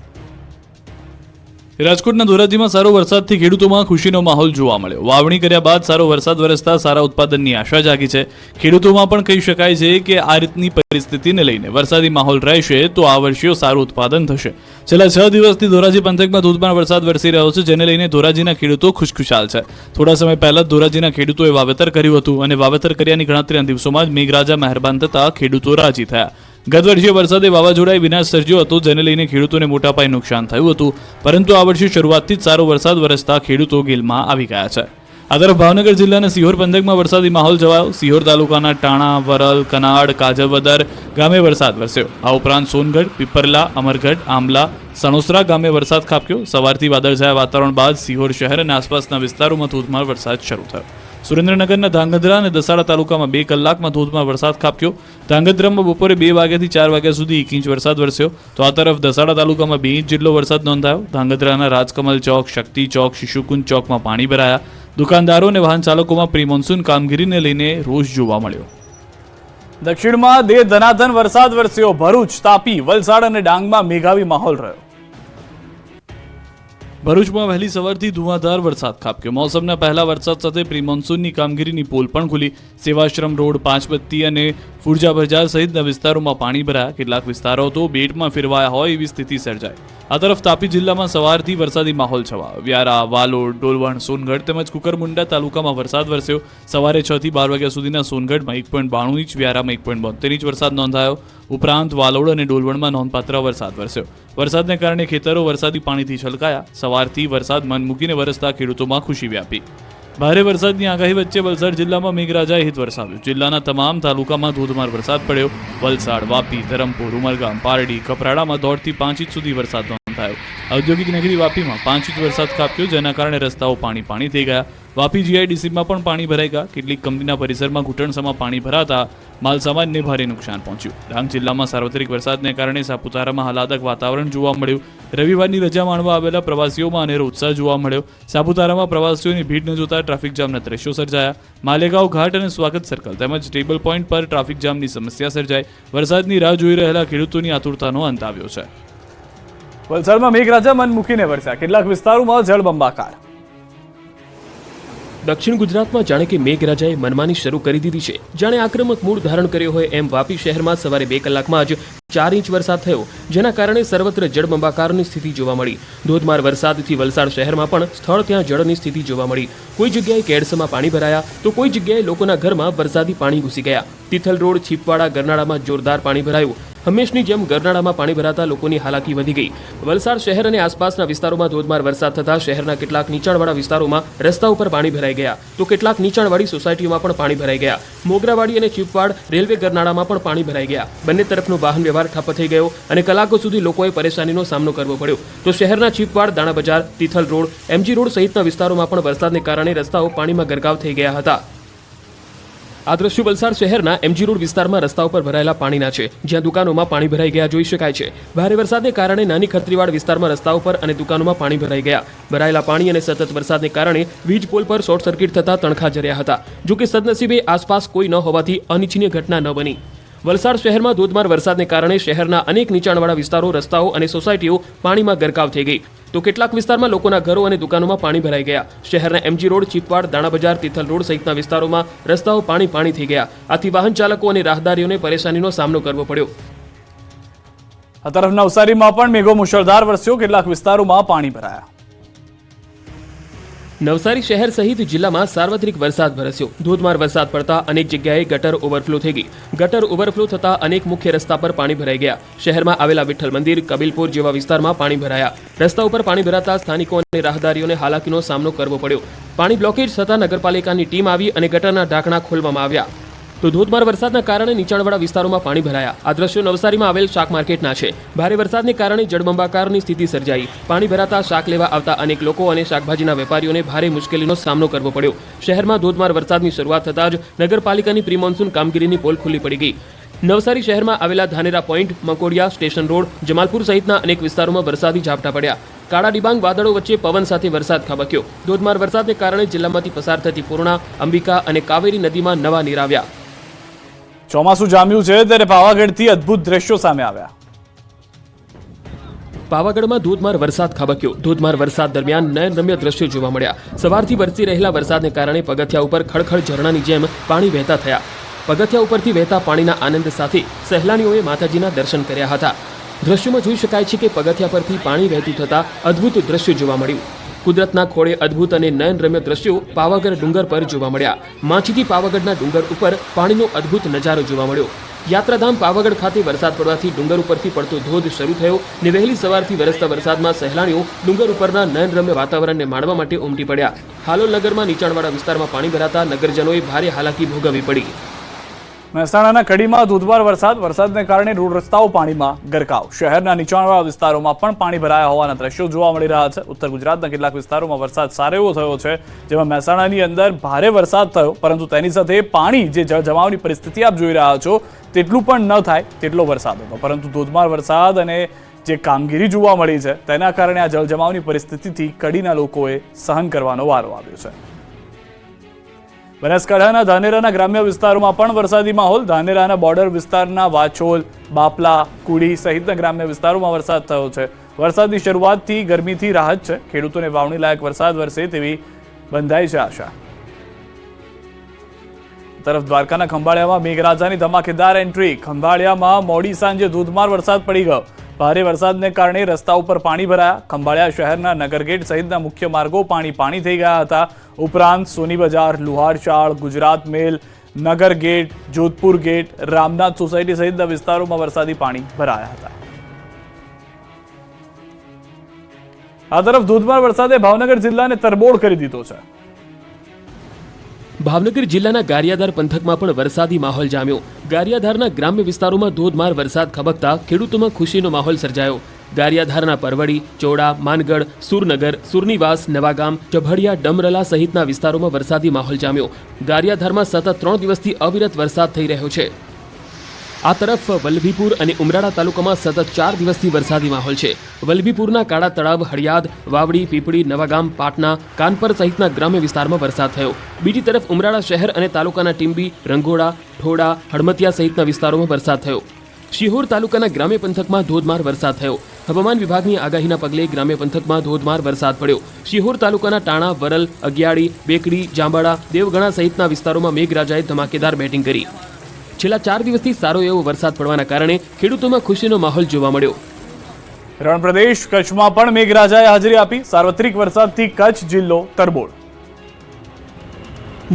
રાજકોટના ધોરાજીમાં સારો વરસાદથી ખેડૂતોમાં ખુશીનો માહોલ જોવા મળ્યો. વાવણી કર્યા બાદ સારો વરસાદ વરસતા સારા ઉત્પાદનની આશા જાગી છે. ખેડૂતોમાં પણ કહી શકાય છે કે આ રીતની પરિસ્થિતિને લઈને વરસાદી માહોલ રહેશે તો આ વર્ષે સારું ઉત્પાદન થશે. છેલ્લા 6 દિવસથી ધોરાજી પંથકમાં ધોધમાર વરસાદ વરસી રહ્યો છે, જેને લઈને ધોરાજીના ખેડૂતો ખુશખુશાલ છે. થોડા સમય પહેલા ધોરાજીના ખેડૂતોએ વાવેતર કર્યું હતું અને વાવેતર કર્યાની ગણતરીના દિવસોમાં જ મેઘરાજા મહેરબાન થતા ખેડૂતો રાજી થયા. ગત વર્ષે વરસાદે વાવાઝોડાએ વિનાશ સર્જ્યો હતો, જેને લઈને ખેડૂતોને મોટા પાયે નુકસાન થયું હતું. પરંતુ આ વર્ષે શરૂઆતથી જ સારો વરસાદ વરસતા ખેડૂતો ગેલમાં આવી ગયા છે. આ તરફ ભાવનગર જિલ્લાના સિહોર પંથકમાં વરસાદી માહોલ છવાયો. સિહોર તાલુકાના ટાણા, વરલ, કનાડ, કાજવદર ગામે વરસાદ વરસ્યો. આ ઉપરાંત સોનગઢ, પીપરલા, અમરગઢ, આંબલા, સણોસરા ગામે વરસાદ ખાબક્યો. સવારથી વાદળછાયા વાતાવરણ બાદ સિહોર શહેર અને આસપાસના વિસ્તારોમાં ધોધમાર વરસાદ શરૂ થયો. સુરેન્દ્રનગરના ધાંગધ્રા અને દસાડા તાલુકામાં 2 કલાકમાં ધોધમાર વરસાદ ખાબક્યો. ધાંગધ્રામાં બપોરે 2 વાગ્યાથી 4 વાગ્યા સુધી 1 ઇંચ વરસાદ વરસ્યો. તો આ તરફ દસાડા તાલુકામાં 2 ઇંચ જેટલો વરસાદ નોંધાયો. ધાંગધ્રાના રાજકમલ ચોક, શક્તિ ચોક, શિશુકુંજ ચોકમાં પાણી ભરાયા. દુકાનદારો અને વાહન ચાલકોમાં પ્રી મોન્સૂન કામગીરીને લઈને રોષ જોવા મળ્યો. દક્ષિણમાં દે ધનાધન વરસાદ વરસ્યો. ભરૂચ, તાપી, વલસાડ અને ડાંગમાં મેઘાવી માહોલ રહ્યો. ભરૂચમાં વહેલી સવારથી ધુઆધાર વરસાદ ખાબક્યો. મોસમના પહેલા વરસાદ સાથે પ્રી મોન્સૂનની કામગીરીની પોલ પણ ખુલી. સેવાશ્રમ રોડ, પાંચબત્તી અને ફુરજા બજાર સહિતના વિસ્તારોમાં પાણી ભરાયા. કેટલાક વિસ્તારો તો બેટમાં ફેરવાયા હોય એવી સ્થિતિ સર્જાઈ. આ તરફ તાપી જિલ્લામાં સવારથી વરસાદી માહોલ છવાયો. વ્યારા, વાલોડ, ડોલવણ, સોનગઢ તેમજ કુકરમુંડા તાલુકામાં વરસાદ વરસ્યો. સવારે 6 થી 12 વાગ્યા સુધીના સોનગઢમાં 1.92 ઇંચ, વ્યારામાં 1.72 ઇંચ વરસાદ નોંધાયો. ઉપરાંત વાલોડ અને ડોલવણમાં નોંધપાત્ર વરસાદ વરસ્યો. વરસાદને કારણે ખેતરો વરસાદી પાણીથી છલકાયા. સવારથી વરસાદ મન મૂકીને વરસતા ખેડૂતોમાં ખુશી વ્યાપી. ભારે વરસાદની આગાહી વચ્ચે વલસાડ જિલ્લામાં મેઘરાજાએ હિત વરસાવ્યું. જિલ્લાના તમામ તાલુકામાં ધોધમાર વરસાદ પડ્યો. વલસાડ, વાપી, ધરમપુર, ઉમરગામ, પારડી, કપરાડામાં 1.5 થી 5 ઇંચ સુધી વરસાદ નોંધાયો. ઔદ્યોગિક નગરી વાપીમાં 5 ઇંચ વરસાદ ખાબક્યો, જેના કારણે રસ્તાઓ પાણી થઈ ગયા. વાપી જીઆઈડીસીમાં પણ પાણી ભરાઈ ગયા. કેટલીક કંપનીના પરિસરમાં ઘૂંટણસમાં પાણી ભરાતા માલસામાનને ભારે નુકસાન પહોંચ્યું. ડાંગ જિલ્લામાં સાર્વત્રિક વરસાદને કારણે સાપુતારામાં આહલાદક વાતાવરણ જોવા મળ્યું. રવિવારની રજા માણવા આવેલા પ્રવાસીઓમાં અનેરો ઉત્સાહ જોવા મળ્યો. સાપુતારામાં પ્રવાસીઓની ભીડને જોતા ટ્રાફિક જામના દ્રશ્યો સર્જાયા. માલેગાંવ ઘાટ અને સ્વાગત સર્કલ તેમજ ટેબલ પોઈન્ટ પર ટ્રાફિક જામની સમસ્યા સર્જાઈ. વરસાદની રાહ જોઈ રહેલા ખેડૂતોની આતુરતાનો અંત આવ્યો છે. વલસાડમાં મેઘરાજા મન મૂકીને વરસ્યા. કેટલાક વિસ્તારોમાં જળબંબાકાર. દક્ષિણ ગુજરાતમાં જાણે કે મેઘરાજાએ મનમાની શરૂ કરી દીધી છે. જાણે આક્રમક મૂળ ધારણ કર્યો હોય એમ વાપી શહેરમાં સવારે 2 કલાકમાં જ 4 ઇંચ વરસાદ થયો, જેના કારણે સર્વત્ર જળબંબાકારની સ્થિતિ જોવા મળી. ધોધમાર વરસાદથી વલસાડ શહેરમાં પણ સ્થળ ત્યાં જળની સ્થિતિ જોવા મળી. કોઈ જગ્યાએ કેડસમાં પાણી ભરાયા તો કોઈ જગ્યાએ લોકોના ઘરમાં વરસાદી પાણી ઘૂસી ગયા. તિથલ રોડ, છીપવાડા, ગરનાળામાં જોરદાર પાણી ભરાયું. હંમેશની જેમ ગરનાળામાં પાણી ભરાતા લોકોની હાલાકી વધી ગઈ. વલસાડ શહેર અને આસપાસના વિસ્તારોમાં ધોધમાર વરસાદ થતા શહેરના કેટલાક નીચાણવાળા વિસ્તારોમાં રસ્તા ઉપર પાણી ભરાઈ ગયા, તો કેટલાક નીચાણવાળી સોસાયટીઓમાં પણ પાણી ભરાઈ ગયા. મોગરાવાડી અને ચીપવાડ રેલવે ગરનાળામાં પણ પાણી ભરાઈ ગયા. બંને તરફનો વાહન વ્યવહાર ઠપ્પ થઈ ગયો અને કલાકો સુધી લોકોએ પરેશાનીનો સામનો કરવો પડ્યો. તો શહેરના ચીપવાડ, દાણા બજાર, તિથલ રોડ, એમજી રોડ સહિતના વિસ્તારોમાં પણ વરસાદને કારણે રસ્તાઓ પાણીમાં ગરકાવ થઈ ગયા હતા. આ દ્રશ્યો વલસાડ શહેરના એમજી રોડ વિસ્તારમાં રસ્તા ઉપર ભરાયેલા પાણીના છે, જ્યાં દુકાનોમાં પાણી ભરાઈ ગયા જોઈ શકાય છે. ભારે વરસાદને કારણે નાની ખત્રીવાડ વિસ્તારમાં રસ્તા ઉપર અને દુકાનોમાં પાણી ભરાઈ ગયા. ભરાયેલા પાણી અને સતત વરસાદને કારણે વીજ પોલ પર શોર્ટ સર્કિટ થતા તણખા જર્યા હતા. જોકે સદનસીબે આસપાસ કોઈ ન હોવાથી અનિચ્છનીય ઘટના ન બની. વલસાડ શહેરમાં ધોધમાર વરસાદને કારણે શહેરના અનેક નીચાણવાળા વિસ્તારો, રસ્તાઓ અને સોસાયટીઓ પાણીમાં ગરકાવ થઈ ગઈ. તો કેટલાક વિસ્તારમાં લોકોના ઘરો અને દુકાનોમાં પાણી ભરાઈ ગયા. શહેરના એમજી રોડ, ચીપવાડ, દાણા બજાર, તિથલ રોડ સહિતના વિસ્તારોમાં રસ્તાઓ પાણી થઈ ગયા. આથી વાહન ચાલકો અને રાહદારીઓને પરેશાનીનો સામનો કરવો પડ્યો. આ તરફ નવસારીમાં પણ મેઘો મુશળધાર વરસ્યો. કેટલાક વિસ્તારોમાં પાણી ભરાયા. નવસારી શહેર સહિત જિલ્લામાં સાર્વત્રિક વરસાદ વરસ્યો. ધોધમાર વરસાદ પડતા અનેક જગ્યાએ ગટર ઓવરફ્લો થઈ ગઈ. ગટર ઓવરફ્લો થતા અનેક મુખ્ય રસ્તા પર પાણી ભરાઈ ગયા. શહેરમાં આવેલા વિઠ્ઠલ મંદિર, કબીલપુર જેવા વિસ્તારમાં પાણી ભરાયા. રસ્તા ઉપર પાણી ભરાતા સ્થાનિકો અને રાહદારીઓને હાલાકીનો સામનો કરવો પડ્યો. પાણી બ્લોકેજ થતા નગરપાલિકાની ટીમ આવી અને ગટરના ઢાંકણા ખોલવામાં આવ્યા. તો ધોધમાર વરસાદના કારણે નીચાણવાળા વિસ્તારોમાં પાણી ભરાયા. આ દ્રશ્યો નવસારીમાં આવેલ શાક માર્કેટના છે. ભારે વરસાદને કારણે જળબંબાકારની સ્થિતિ સર્જાઈ. પાણી ભરાતા શાક લેવા આવતા અનેક લોકો અને શાકભાજીના વેપારીઓને ભારે મુશ્કેલીનો સામનો કરવો પડ્યો. શહેરમાં ધોધમાર વરસાદની શરૂઆત થતાં જ નગરપાલિકાની પ્રી મોન્સૂન કામગીરીની પોલ ખુલ્લી પડી ગઈ. નવસારી શહેરમાં આવેલા Dhanera point, Makodiya, station road, Jamalpur સહિતના અનેક વિસ્તારોમાં વરસાદી ઝાપટા પડ્યા. કાળા ડિબાંગ વાદળો વચ્ચે પવન સાથે વરસાદ ખાબક્યો. ધોધમાર વરસાદને કારણે જિલ્લામાંથી પસાર થતી પૂર્ણા, અંબિકા અને કાવેરી નદીમાં નવા નીર આવ્યા. ચોમાસું જામ્યું છે ત્યારે પાવાગઢથી અદ્ભુત દ્રશ્યો સામે આવ્યા. પાવાગઢમાં ધોધમાર વરસાદ ખાબક્યો. ધોધમાર વરસાદ દરમિયાન નયનરમ્ય દ્રશ્યો જોવા મળ્યા. સવારથી વરસી રહેલા વરસાદને કારણે પગથિયા ઉપર ખળખળ ઝરણાની જેમ પાણી વહેતા થયા. પગથિયા ઉપરથી વહેતા પાણીના આનંદ સાથે સહેલાણીઓએ માતાજીના દર્શન કર્યા હતા. દ્રશ્યોમાં જોઈ શકાય છે કે પગથિયા પરથી પાણી વહેતું થતાં અદ્ભુત દ્રશ્યો જોવા મળ્યું. કુદરતના ખોળે અદ્ભુત અને નયનરમ્ય દ્રશ્યો પાવાગઢ ડુંગર પર જોવા મળ્યા. માછીથી પાવાગઢના ડુંગર ઉપર પાણીનો અદ્ભુત નજારો જોવા મળ્યો. યાત્રાધામ પાવાગઢ ખાતે વરસાદ પડવાથી ડુંગર ઉપરથી પડતો ધોધ શરૂ થયો ને વહેલી સવારથી વરસતા વરસાદમાં સહેલાણીઓ ડુંગર ઉપરના નયનરમ્ય વાતાવરણને માણવા માટે ઉમટી પડ્યા. હાલોલ નગરમાં નીચાણવાળા વિસ્તારમાં પાણી ભરાતા નગરજનોએ ભારે હાલાકી ભોગવવી પડી. મહેસાણાના કડીમાં ધોધમાર વરસાદને કારણે રોડ રસ્તાઓ પાણીમાં ગરકાવ. શહેરના નીચાણવાળા વિસ્તારોમાં પણ પાણી ભરાયા હોવાના દ્રશ્યો જોવા મળી રહ્યા છે. ઉત્તર ગુજરાતના કેટલાક વિસ્તારોમાં વરસાદ સારો એવો થયો છે, જેમાં મહેસાણાની અંદર ભારે વરસાદ થયો, પરંતુ તેની સાથે પાણી જે જળજમાવની પરિસ્થિતિ આપ જોઈ રહ્યા છો તેટલું પણ ન થાય તેટલો વરસાદ હતો. પરંતુ ધોધમાર વરસાદ અને જે કામગીરી જોવા મળી છે તેના કારણે આ જળજમાવની પરિસ્થિતિથી કડીના લોકોએ સહન કરવાનો વારો આવ્યો છે. બનાસકાંઠાના ધાનેરાના ગ્રામ્ય વિસ્તારોમાં પણ વરસાદી માહોલ. ધાનેરાના બોર્ડર વિસ્તારના વાછોલ, બાપલા, કુડી સહિતના ગ્રામ્ય વિસ્તારોમાં વરસાદ થયો છે. વરસાદની શરૂઆતથી ગરમીથી રાહત છે. ખેડૂતોને વાવણી લાયક વરસાદ વરસે તેવી બંધાઈ છે આશા. તરફ દ્વારકાના ખંભાળિયામાં મેઘરાજાની ધમાકેદાર એન્ટ્રી. ખંભાળિયામાં મોડી સાંજે ધોધમાર વરસાદ પડી ગયો. ભારે વરસાદને કારણે રસ્તા ઉપર પાણી ભરાયા. ખંભાળિયા શહેરના નગરગેટ સહિતના મુખ્ય માર્ગો પાણી થઈ ગયા હતા. ઉપરાંત સોની બજાર, લુહારશાળ, Gujarat mail, Nagar gate, Jodhpur gate, Ramnath society સહિતના વિસ્તારોમાં વરસાદી પાણી ભરાયા હતા. આ તરફ ધોધમાર વરસાદે ભાવનગર જિલ્લાને તરબોળ કરી દીધો છે. ભાવનગર જિલ્લાના ગારિયાધાર પંથકમાં પણ વરસાદી માહોલ જામ્યો. ગારિયાધારના ગ્રામ્ય વિસ્તારોમાં ધોધમાર વરસાદ ખબકતા ખેડૂતોમાં ખુશીનો માહોલ સર્જાયો. ગારિયાધારના પરવડી, ચોડા, માનગઢ, સુરનગર, સુરનીવાસ, નવાગામ, ચભડિયા, ડમરલા સહિતના વિસ્તારોમાં વરસાદી માહોલ જામ્યો. ગારિયાધારમાં સતત 3 દિવસથી અવિરત વરસાદ થઈ રહ્યો છે. આ તરફ વલ્લભીપુર અને ઉમરાળા તાલુકામાં સતત 4 દિવસથી વરસાદી માહોલ છે. વલ્લભીપુરના કાળા તળાવ, હળિયાદ, વાવડી, પીપળી, નવાગામ, પાટણા, કાનપર સહિતના ગ્રામ્ય વિસ્તારમાં વરસાદ થયો. બીજી તરફ ઉમરાળા શહેર અને તાલુકાના ટીંબી, રંગોળા, ઠોડા, હળમતિયા સહિતના વિસ્તારોમાં વરસાદ થયો. શિહોર તાલુકાના ગ્રામ્ય પંથકમાં ધોધમાર વરસાદ થયો. હવામાન વિભાગની આગાહીના પગલે ગ્રામ્ય પંથકમાં ધોધમાર વરસાદ પડ્યો. શિહોર તાલુકાના ટાણા, વરલ, અગિયાળી, બેકડી, જાંબાળા, દેવગણા સહિતના વિસ્તારોમાં મેઘરાજાએ ધમાકેદાર બેટિંગ કરી. છેલ્લા 4 દિવસથી સારો એવો વરસાદ પડવાના કારણે ખેડૂતોમાં ખુશીનો માહોલ જોવા મળ્યો. રણ પ્રદેશ કચ્છમાં પણ મેઘરાજાએ હાજરી આપી. સાર્વત્રિક વરસાદથી કચ્છ જિલ્લો તરબોળ.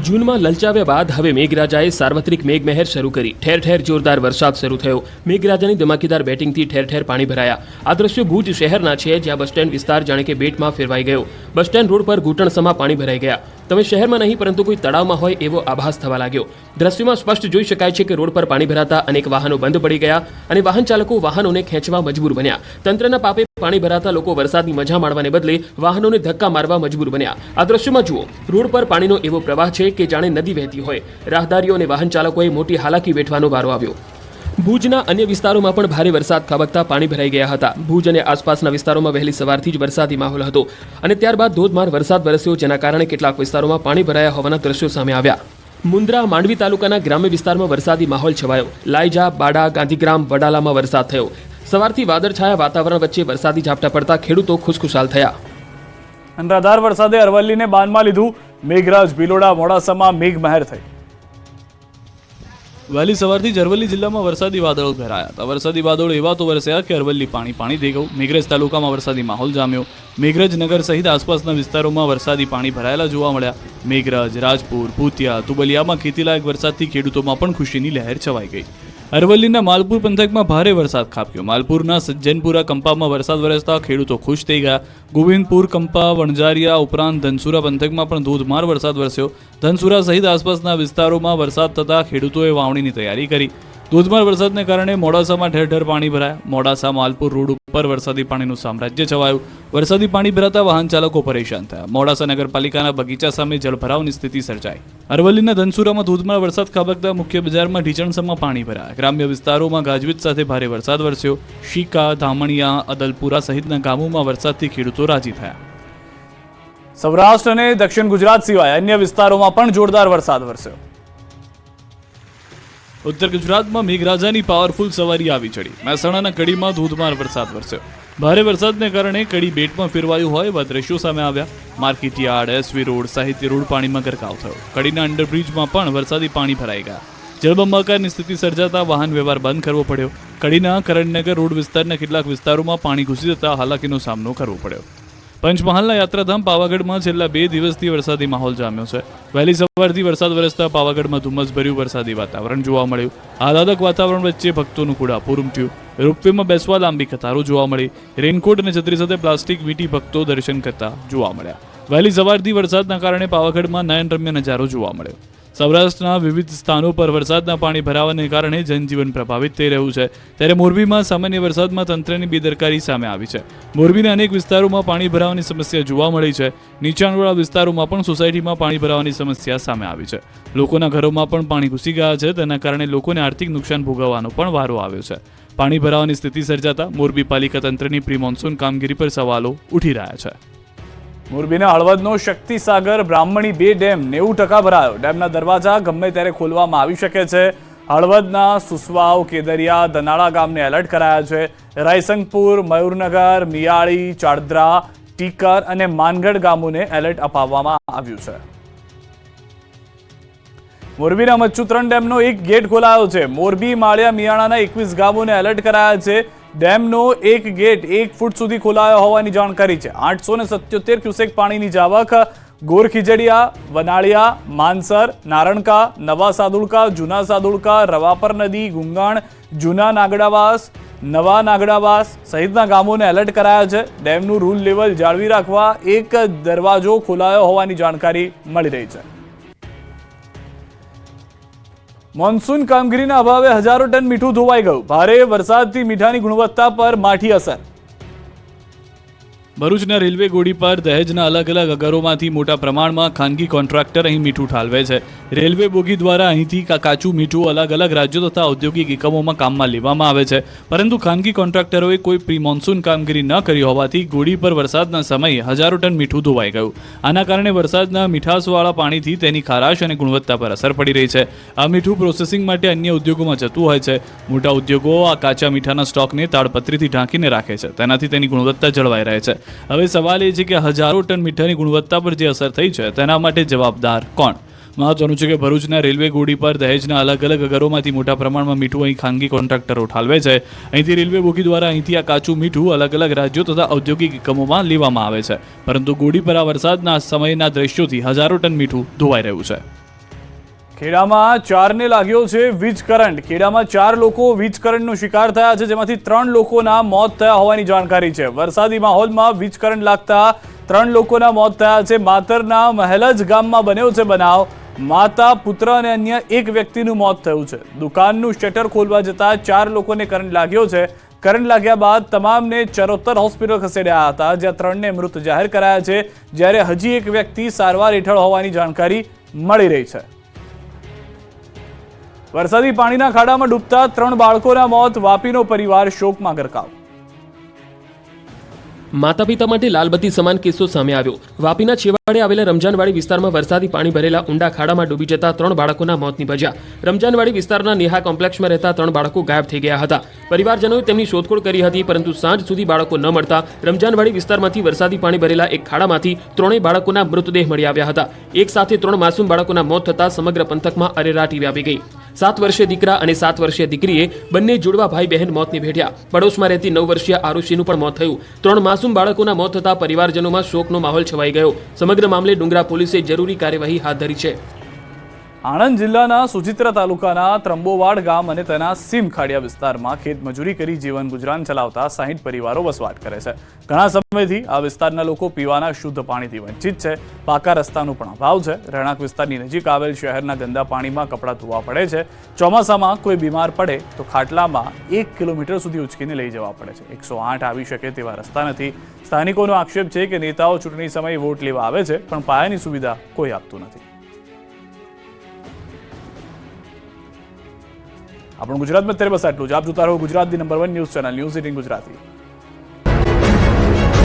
જૂનમાં લલચાવ્યા બાદ હવે મેઘરાજાએ સાર્વત્રિક મેઘમહેર શરૂ કરી. ઠેર ઠેર જોરદાર વરસાદ શરૂ થયો. મેઘરાજાની ધમાકેદાર બેટિંગથી ઠેર ઠેર પાણી ભરાયા. આ દ્રશ્યો ભુજ શહેરના છે, જ્યાં બસ સ્ટેન્ડ વિસ્તાર જાણે કે બેટમાં ફેરવાઈ ગયો. બસ સ્ટેન્ડ રોડ પર ઘૂંટણસમા પાણી ભરાઈ ગયા. તમે શહેરમાં નહીં પરંતુ કોઈ તળાવમાં હોય એવો આભાસ થવા લાગ્યો. દ્રશ્યોમાં સ્પષ્ટ જોઈ શકાય છે કે રોડ પર પાણી ભરાતા અનેક વાહનો બંધ પડી ગયા અને વાહન ચાલકો વાહનોને ખેંચવા મજબૂર બન્યા. તંત્રના પાપે પાણી ભરાતા લોકો વરસાદની મજા માણવાને બદલે વાહનોને ધક્કા મારવા મજબૂર બન્યા. આ દ્રશ્યોમાં જુઓ, રોડ પર પાણીનો એવો પ્રવાહ છે કે જાણે નદી વહેતી હોય. રાહદારીઓ અને વાહન ચાલકોએ મોટી હાલાકી વેઠવાનો વારો આવ્યો. ભુજના અન્ય વિસ્તારોમાં પણ ભારે વરસાદ ખાબકતા પાણી ભરાઈ ગયા હતા. ભુજ અને આસપાસના વિસ્તારોમાં વહેલી સવારથી જ વરસાદી માહોલ હતો અને ત્યારબાદ ધોધમાર વરસાદ વરસ્યો, જેના કારણે કેટલાક વિસ્તારોમાં પાણી ભરાયા હોવાના દ્રશ્યો સામે આવ્યા. મુન્દ્રા, માંડવી તાલુકાના ગ્રામ્ય વિસ્તારમાં વરસાદી માહોલ છવાયો. લાયજા, બાડા, ગાંધીગ્રામ, વડાલામાં વરસાદ થયો. સવારથી વાદળછાયા વાતાવરણ વચ્ચે વરસાદી ઝાપટા પડતા ખેડૂતો ખુશખુશાલ થયા. અનરાધાર વરસાદે અરવલ્લીને બાનમાં લીધું. મેઘરાજ, ભિલોડા, મોડાસામાં મેઘમહેર થઈ. વહેલી સવારથી જ અરવલ્લી જિલ્લામાં વરસાદી વાદળો ઘેરાયા હતા. વરસાદી વાદળો એવા તો વરસ્યા કે અરવલ્લી પાણી થઈ ગયું. મેઘરજ તાલુકામાં વરસાદી માહોલ જામ્યો. મેઘરજ નગર સહિત આસપાસના વિસ્તારોમાં વરસાદી પાણી ભરાયેલા જોવા મળ્યા. મેઘરજ, રાજપુર, ભૂતિયા, તુબલિયામાં ખેતીલાયક વરસાદથી ખેડૂતોમાં પણ ખુશીની લહેર છવાઈ ગઈ. અરવલ્લીના માલપુર પંથકમાં ભારે વરસાદ ખાબક્યો. માલપુરના સજ્જનપુરા કંપામાં વરસાદ વરસતા ખેડૂતો ખુશ થઈ ગયા. ગોવિંદપુર, કંપા, વણઝારિયા ઉપરાંત ધનસુરા પંથકમાં પણ ધોધમાર વરસાદ વરસ્યો. ધનસુરા સહિત આસપાસના વિસ્તારોમાં વરસાદ થતાં ખેડૂતોએ વાવણીની તૈયારી કરી. ધોધમાર વરસાદને કારણે મોડાસામાં ઠેર ઠેર પાણી ભરાયા. મોડાસા માલપુર રોડ ઉપર વરસાદી પાણીનું સામ્રાજ્ય છવાયું. વરસાદી પાણી ભરાતા વાહન ચાલકો પરેશાન થયા. મોડાસા નગરપાલિકાના બગીચા સામે જળભરાવની સ્થિતિ સર્જાઈ. અરવલ્લીના ધનસુરામાં ધોધમાર વરસાદ ખાબકતા મુખ્ય બજારમાં ઢીચણસમાં પાણી ભરાયા. ગ્રામ્ય વિસ્તારોમાં ગાજવીજ સાથે ભારે વરસાદ વરસ્યો. શીકા, ધામણિયા, અદલપુરા સહિતના ગામોમાં વરસાદથી ખેડૂતો રાજી થયા. સૌરાષ્ટ્ર અને દક્ષિણ ગુજરાત સિવાય અન્ય વિસ્તારોમાં પણ જોરદાર વરસાદ વરસ્યો. ઉત્તર ગુજરાતમાં મેઘરાજાની પાવરફુલ સવારી આવી ચડી. મહેસાણાના કડીમાં ધોધમાર વરસાદ વરસ્યો. ભારે વરસાદને કારણે કડી બેટમાં ફેરવાયું હોય એવા દ્રશ્યો સામે આવ્યા. માર્કેટયાર્ડ, એસવી રોડ, સાહિત્ય રોડ પાણીમાં ગરકાવ થયો. કડીના અંડરબ્રિજમાં પણ વરસાદી પાણી ભરાઈ ગયા. જળબંબાકારની સ્થિતિ સર્જાતા વાહન વ્યવહાર બંધ કરવો પડ્યો. કડીના કરણનગર રોડ વિસ્તારના કેટલાક વિસ્તારોમાં પાણી ઘૂસી જતા હાલાકીનો સામનો કરવો પડ્યો. પંચમહાલના યાત્રાધામ પાવાગઢમાં છેલ્લા 2 દિવસથી વરસાદી માહોલ જામ્યો છે. વહેલી સવારથી વરસાદ વરસતા પાવાગઢમાં ધુમ્મસભર્યું વરસાદી વાતાવરણ જોવા મળ્યું. આહલાદક વાતાવરણ વચ્ચે ભક્તોનું કુડાપુર ઉમટ્યું. રોપવેમાં બેસવા લાંબી કતારો જોવા મળી. રેનકોટ અને છત્રી સાથે પ્લાસ્ટિક વીંટી ભક્તો દર્શન કરતા જોવા મળ્યા. વહેલી સવારથી વરસાદના કારણે પાવાગઢમાં નયનરમ્ય નજારો જોવા મળ્યો. સૌરાષ્ટ્રના વિવિધ સ્થાનો પર વરસાદના પાણી ભરાવાને કારણે જનજીવન પ્રભાવિત થઈ રહ્યું છે. ત્યારે મોરબીમાં સામાન્ય વરસાદમાં તંત્રની બેદરકારી સામે આવી છે. મોરબીના અનેક વિસ્તારોમાં પાણી ભરાવાની સમસ્યા જોવા મળી છે. નીચાણવાળા વિસ્તારોમાં પણ સોસાયટીમાં પાણી ભરાવાની સમસ્યા સામે આવી છે. લોકોના ઘરોમાં પણ પાણી ઘૂસી ગયા છે. તેના કારણે લોકોને આર્થિક નુકસાન ભોગવવાનો પણ વારો આવ્યો છે. પાણી ભરાવાની સ્થિતિ સર્જાતા મોરબી પાલિકા તંત્રની પ્રી મોન્સૂન કામગીરી પર સવાલો ઉઠી રહ્યા છે. મોરબીના હળવદનો શક્તિસાગર બ્રાહ્મણી 2 ડેમ 90% ભરાયો. ડેમના દરવાજા ગમે ત્યારે ખોલવામાં આવી શકે છે. હળવદના સુસવાવ, કેદરિયા, દનાળા ગામને એલર્ટ કરાયા છે. રાયસંગપુર, મયુરનગર, મિયાળી, ચાડદ્રા, ટીકર અને માનગઢ ગામોને એલર્ટ અપાવવામાં આવ્યું છે. મોરબીના મચ્છુત્રણ ડેમનો એક ગેટ ખોલાયો છે. મોરબી, માળિયા, મિયાણાના 21 ગામોને એલર્ટ કરાયા છે. ડેમનો એક ગેટ 1 ફૂટ સુધી ખોલાયો હોવાની જાણકારી છે. 877 ક્યુસેક પાણીની જાવક ગોરખીજડીયા, વનાળિયા, માનસર, નારણકા, નવા સાદુળકા, જૂના સાદુળકા, રવાપર નદી, ગુંગાણ, જૂના નાગડાવાસ, નવા નાગડાવાસ સહિતના ગામોને એલર્ટ કરાયા છે. ડેમનું રૂલ લેવલ જાળવી રાખવા એક દરવાજો ખોલાયો હોવાની જાણકારી મળી રહી છે. મોન્સૂન કામગીરીના અભાવે હજારો ટન મીઠું ધોવાઈ ગયું. ભારે વરસાદથી મીઠાની ગુણવત્તા પર માઠી અસર. ભરૂચના રેલવે ગોળી પર દહેજના અલગ અલગ અગરોમાંથી મોટા પ્રમાણમાં ખાનગી કોન્ટ્રાક્ટર અહીં મીઠું ઠાલવે છે. રેલવે બોગી દ્વારા અહીંથી કાચું મીઠું અલગ અલગ રાજ્યો તથા ઔદ્યોગિક એકમોમાં કામમાં લેવામાં આવે છે. પરંતુ ખાનગી કોન્ટ્રાક્ટરોએ કોઈ પ્રી મોન્સૂન કામગીરી ન કરી હોવાથી ગોળી પર વરસાદના સમયે હજારો ટન મીઠું ધોવાઈ ગયું. આના કારણે વરસાદના મીઠાશવાળા પાણીથી તેની ખારાશ અને ગુણવત્તા પર અસર પડી રહી છે. આ મીઠું પ્રોસેસિંગ માટે અન્ય ઉદ્યોગોમાં જતું હોય છે. મોટા ઉદ્યોગો આ કાચા મીઠાના સ્ટોકને તાડપત્રીથી ઢાંકીને રાખે છે. તેનાથી તેની ગુણવત્તા જળવાઈ રહે છે. હવે સવાલ એ છે કે હજારો ટન મીઠાની ગુણવત્તા પર જે અસર થઈ છે તેના માટે જવાબદાર કોણ? મહત્વનું છે કે ભરૂચના રેલવે ગોળી પર દહેજના અલગ અલગ અગરોમાંથી મોટા પ્રમાણમાં મીઠું અહીં ખાનગી કોન્ટ્રાક્ટરો ઠાલવે છે. અહીંથી રેલવે બોગી દ્વારા અહીંથી આ કાચું મીઠું અલગ અલગ રાજ્યો તથા ઔદ્યોગિક એકમોમાં લેવામાં આવે છે. પરંતુ ગોળી પર આ વરસાદના સમયના દ્રશ્યોથી હજારો ટન મીઠું ધોવાઈ રહ્યું છે. ખેડામાં 4ને લાગ્યો છે વીજ કરંટ. ખેડામાં 4 લોકો વીજ કરંટનો શિકાર થયા છે, જેમાંથી 3 લોકોના મોત થયા હોવાની જાણકારી છે. વરસાદી માહોલમાં વીજ કરંટ લાગતા 3 લોકોના મોત થયા છે. માતરના મહેલજ ગામમાં બન્યો છે બનાવ. માતા, પુત્ર અને અન્ય એક વ્યક્તિનું મોત થયું છે. દુકાનનું શટર ખોલવા જતા 4 લોકોને કરંટ લાગ્યો છે. કરંટ લાગ્યા બાદ તમામને ચરોતર હોસ્પિટલ ખસેડ્યા હતા, જ્યાં 3ને મૃત જાહેર કરાયા છે. જ્યારે હજી એક વ્યક્તિ સારવાર હેઠળ હોવાની જાણકારી મળી રહી છે. વરસાદી પાણીના ખાડામાં ડૂબતા 3 બાળકોના મોત. વાપીનો પરિવાર શોકમાં ગરકાવ. માતા પિતા માટે લાલબત્તી સમાન કિસ્સો સામે આવ્યો. વાપીના છેવાડે આવેલા રમજાનવાડી વિસ્તારમાં વરસાદી પાણી ભરેલા ઊંડા ખાડામાં ડૂબી જતા 3 બાળકોના મોત નીપજ્યા. રમજાનવાડી વિસ્તારના નેહા કોમ્પ્લેક્સમાં રહેતા 3 બાળકો ગાયબ થઈ ગયા હતા. પરિવારજનોએ તેમની શોધખોળ કરી હતી, પરંતુ સાંજ સુધી બાળકો ન મળતા રમજાનવાડી વિસ્તારમાંથી વરસાદી પાણી ભરેલા એક ખાડામાંથી 3 બાળકોના મૃતદેહ મળી આવ્યા હતા. એક સાથે 3 માસૂમ બાળકોના મોત થતા સમગ્ર પંથકમાં અરેરાટી વ્યાપી ગઈ. 7 વર્ષીય દીકરા અને 7 વર્ષીય દીકરીએ બંને જોડવા ભાઈ બહેન મોતને ભેટ્યા. પડોશમાં રહેતી 9 વર્ષીય આરુષીનું પણ મોત થયું. 3 માસૂમ બાળકોના મોત થતા પરિવારજનોમાં શોકનો માહોલ છવાઈ ગયો. સમગ્ર મામલે ડુંગરા પોલીસે જરૂરી કાર્યવાહી હાથ ધરી છે. આણંદ જિલ્લાના સુચિત્રા તાલુકાના ત્રંબોવાડ ગામ અને તેના સીમ ખાડિયા વિસ્તારમાં ખેતમજૂરી કરી જીવન ગુજરાન ચલાવતા 60 પરિવારો વસવાટ કરે છે. ઘણા સમયથી આ વિસ્તારના લોકો પીવાના શુદ્ધ પાણીથી વંચિત છે. પાકા રસ્તાનો પણ અભાવ છે. રહેણાંક વિસ્તારની નજીક આવેલ શહેરના ગંદા પાણીમાં કપડાં ધોવા પડે છે. ચોમાસામાં કોઈ બીમાર પડે તો ખાટલામાં 1 કિલોમીટર સુધી ઉચકીને લઈ જવા પડે છે. 108 આવી શકે તેવા રસ્તા નથી. સ્થાનિકોનો આક્ષેપ છે કે નેતાઓ ચૂંટણી સમયે વોટ લેવા આવે છે, પણ પાયાની સુવિધા કોઈ આપતું નથી. આપણું ગુજરાતમાં અત્યારે બસ આટલું જ. આપ જોતા રહો ગુજરાતની number 1 news channel news 18 Gujarati.